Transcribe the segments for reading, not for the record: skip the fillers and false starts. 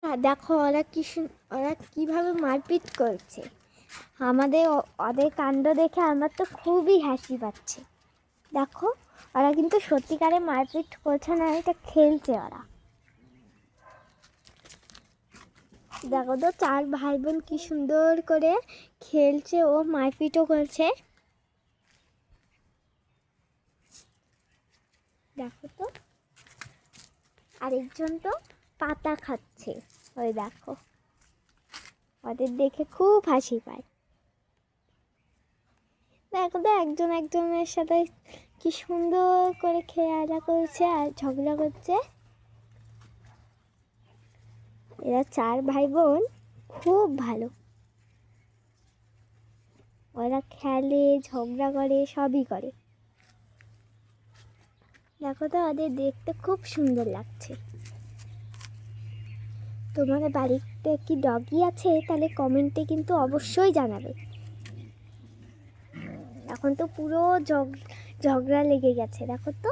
দেখো ওরা কিভাবে মারপিট করছে। ওদের কাণ্ড দেখে আমার তো খুবই হাসি পাচ্ছে। দেখো ওরা কিন্তু সত্যিকারে মারপিট করছে না, এটা খেলছে ওরা। দেখো তো 4 ভাই বোন কি সুন্দর করে খেলছে ও মারপিটও করছে। দেখো তো আরেকজন তো পাতা খাচ্ছে। ওই দেখো ওদের দেখে খুব হাসি পায়। দেখো তো একজন একজনের সাথে কি সুন্দর করে খেলা করছে আর ঝগড়া করছে। এরা 4 ভাই বোন খুব ভালো। ওরা খেলে, ঝগড়া করে, সবই করে। দেখো তো ওদের দেখতে খুব সুন্দর লাগছে। তোমাদের বাড়িতে কি ডগি আছে? তাহলে কমেন্টে কিন্তু অবশ্যই জানাবে। এখন তো পুরো ঝগড়া লেগে গেছে। দেখো তো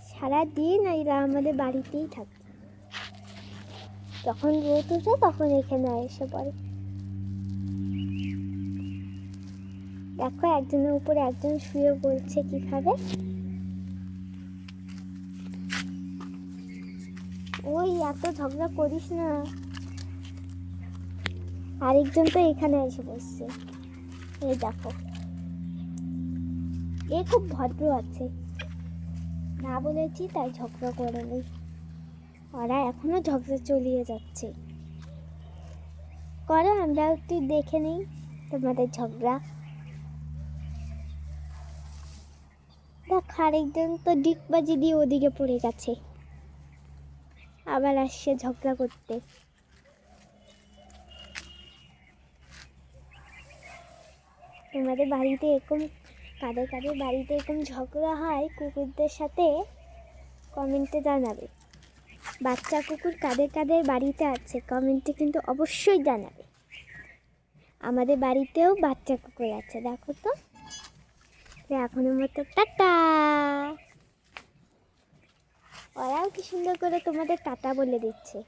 সারাদিন এরা আমাদের বাড়িতেই থাকে। যখন রোদ উঠে তখন এখানে এসে পড়ে। দেখো একজনের উপরে একজন শুয়ে বলছে কিভাবে। ওই এত ঝগড়া করিস না। আরেকজন তো এখানে এসে বসছে। এই দেখো এ খুব ভদ্র আছে, না বলেছি তাই ঝগড়া করে নেই। ওরা এখনো ঝগড়া চালিয়ে যাচ্ছে। করো, আমরা একটু দেখে নিই তোমাদের ঝগড়া। দেখ আরেকজন তো ডিগবাজি দিয়ে ওদিকে পড়ে গেছে, আবার আসছে ঝগড়া করতে। তোমাদের বাড়িতে এরকম কাদের কাদের বাড়িতে এরকম ঝগড়া হয় কুকুরদের সাথে কমেন্টে জানাবে। বাচ্চা কুকুর কাদের কাদের বাড়িতে আছে কমেন্টে কিন্তু অবশ্যই জানাবে। আমাদের বাড়িতেও বাচ্চা কুকুর আছে। দেখো তো এখনের মতো টাটা। ওরাও কি সুন্দর করে তোমাদের টাটা বলে দিচ্ছে।